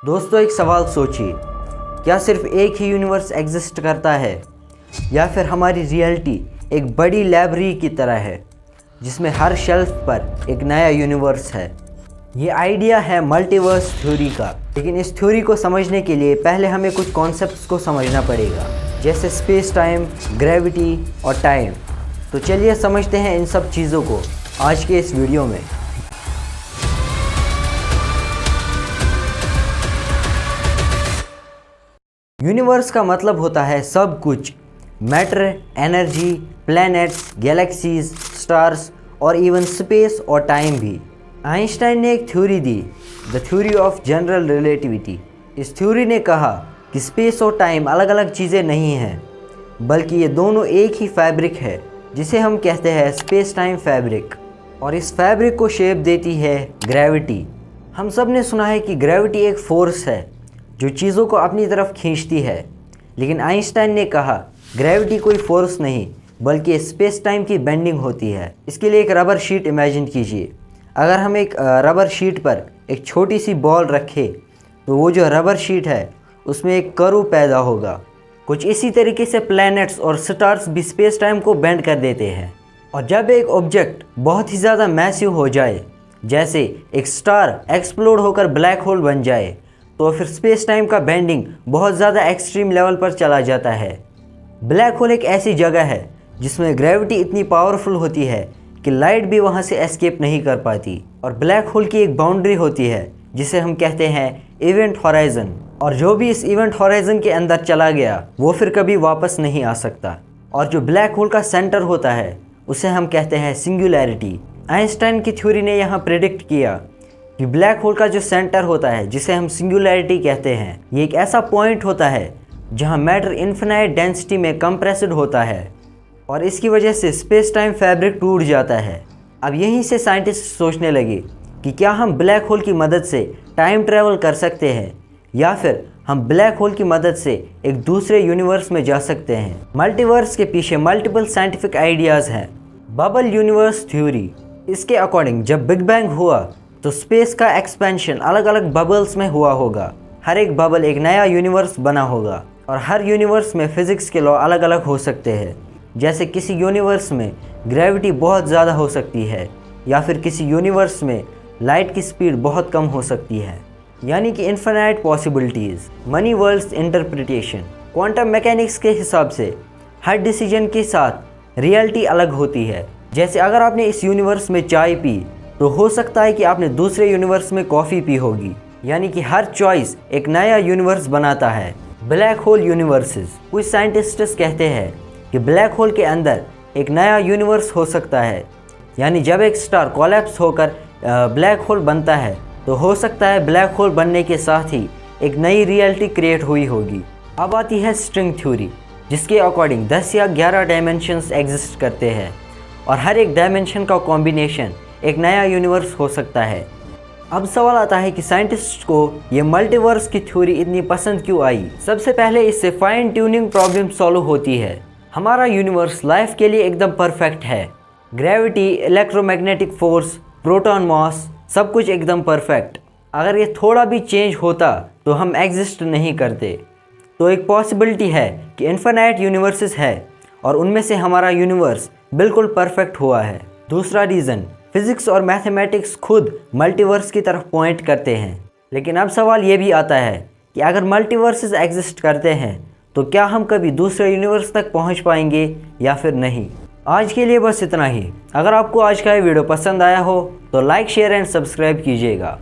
दोस्तों एक सवाल सोचिए, क्या सिर्फ एक ही यूनिवर्स एग्जिस्ट करता है या फिर हमारी रियलिटी एक बड़ी लाइब्रेरी की तरह है जिसमें हर शेल्फ पर एक नया यूनिवर्स है। ये आइडिया है मल्टीवर्स थ्योरी का, लेकिन इस थ्योरी को समझने के लिए पहले हमें कुछ कॉन्सेप्ट्स को समझना पड़ेगा, जैसे स्पेस टाइम, ग्रेविटी और टाइम। तो चलिए समझते हैं इन सब चीज़ों को आज के इस वीडियो में। यूनिवर्स का मतलब होता है सब कुछ, matter, energy, planets, galaxies, stars और इवन स्पेस और टाइम भी। आइंस्टाइन ने एक theory the, the theory of general relativity. इस थ्योरी ने कहा कि स्पेस और टाइम अलग अलग चीज़ें नहीं हैं, बल्कि ये दोनों एक ही फैब्रिक है जिसे हम कहते हैं स्पेस टाइम फैब्रिक। और इस फैब्रिक को शेप देती है ग्रेविटी। हम सब ने सुना है कि ग्रेविटी एक फोर्स है जो चीज़ों को अपनी तरफ खींचती है, लेकिन आइंस्टाइन ने कहा ग्रेविटी कोई फोर्स नहीं बल्कि स्पेस टाइम की बेंडिंग होती है। इसके लिए एक रबर शीट इमेजिन कीजिए। अगर हम एक रबर शीट पर एक छोटी सी बॉल रखें तो वो जो रबर शीट है उसमें एक कर्व पैदा होगा। कुछ इसी तरीके से प्लैनेट्स और स्टार्स भी स्पेस टाइम को बेंड कर देते हैं। और जब एक ऑब्जेक्ट बहुत ही ज़्यादा मैसिव हो जाए, जैसे एक स्टार एक्सप्लोड होकर ब्लैक होल बन जाए, तो फिर स्पेस टाइम का बेंडिंग बहुत ज़्यादा एक्सट्रीम लेवल पर चला जाता है। ब्लैक होल एक ऐसी जगह है जिसमें ग्रेविटी इतनी पावरफुल होती है कि लाइट भी वहाँ से एस्केप नहीं कर पाती। और ब्लैक होल की एक बाउंड्री होती है जिसे हम कहते हैं इवेंट हॉराइजन, और जो भी इस इवेंट हॉराइजन के अंदर चला गया वो फिर कभी वापस नहीं आ सकता। और जो ब्लैक होल का सेंटर होता है उसे हम कहते हैं सिंगुलैरिटी। आइंस्टाइन की थ्योरी ने यहाँ प्रेडिक्ट किया कि ब्लैक होल का जो सेंटर होता है, जिसे हम सिंगुलैरिटी कहते हैं, ये एक ऐसा पॉइंट होता है जहाँ मैटर इन्फिनाइट डेंसिटी में कंप्रेस्ड होता है और इसकी वजह से स्पेस टाइम फैब्रिक टूट जाता है। अब यहीं से साइंटिस्ट सोचने लगे कि क्या हम ब्लैक होल की मदद से टाइम ट्रैवल कर सकते हैं या फिर हम ब्लैक होल की मदद से एक दूसरे यूनिवर्स में जा सकते हैं। मल्टीवर्स के पीछे मल्टीपल साइंटिफिक आइडियाज़ हैं। बबल यूनिवर्स थ्योरी, इसके अकॉर्डिंग जब बिग बैंग हुआ तो स्पेस का एक्सपेंशन अलग अलग बबल्स में हुआ होगा। हर एक बबल एक नया यूनिवर्स बना होगा और हर यूनिवर्स में फिज़िक्स के लॉ अलग अलग हो सकते हैं। जैसे किसी यूनिवर्स में ग्रेविटी बहुत ज़्यादा हो सकती है या फिर किसी यूनिवर्स में लाइट की स्पीड बहुत कम हो सकती है, यानी कि infinite possibilities. Many worlds interpretation, quantum mechanics के हिसाब से हर डिसीजन के साथ रियलिटी अलग होती है। जैसे अगर आपने इस यूनिवर्स में चाय पी तो हो सकता है कि आपने दूसरे यूनिवर्स में कॉफ़ी पी होगी, यानी कि हर चॉइस एक नया यूनिवर्स बनाता है। ब्लैक होल यूनिवर्सेस, कुछ साइंटिस्ट्स कहते हैं कि ब्लैक होल के अंदर एक नया यूनिवर्स हो सकता है, यानी जब एक स्टार कोलैप्स होकर ब्लैक होल बनता है तो हो सकता है ब्लैक होल बनने के साथ ही एक नई रियलिटी क्रिएट हुई होगी। अब आती है स्ट्रिंग थ्योरी, जिसके अकॉर्डिंग 10 या 11 डायमेंशंस एग्जिस्ट करते हैं और हर एक डायमेंशन का कॉम्बिनेशन एक नया यूनिवर्स हो सकता है। अब सवाल आता है कि साइंटिस्ट को ये मल्टीवर्स की थ्योरी इतनी पसंद क्यों आई। सबसे पहले इससे फाइन ट्यूनिंग प्रॉब्लम सॉल्व होती है। हमारा यूनिवर्स लाइफ के लिए एकदम परफेक्ट है। ग्रेविटी, इलेक्ट्रोमैग्नेटिक फोर्स, प्रोटॉन मास, सब कुछ एकदम परफेक्ट। अगर ये थोड़ा भी चेंज होता तो हम एग्जिस्ट नहीं करते। तो एक पॉसिबिलिटी है कि इन्फिनाइट यूनिवर्सेस है और उनमें से हमारा यूनिवर्स बिल्कुल परफेक्ट हुआ है। दूसरा रीज़न, फिज़िक्स और मैथमेटिक्स खुद मल्टीवर्स की तरफ पॉइंट करते हैं। लेकिन अब सवाल ये भी आता है कि अगर मल्टीवर्सेस एग्जिस्ट करते हैं तो क्या हम कभी दूसरे यूनिवर्स तक पहुंच पाएंगे या फिर नहीं। आज के लिए बस इतना ही। अगर आपको आज का ये वीडियो पसंद आया हो तो लाइक, शेयर एंड सब्सक्राइब कीजिएगा।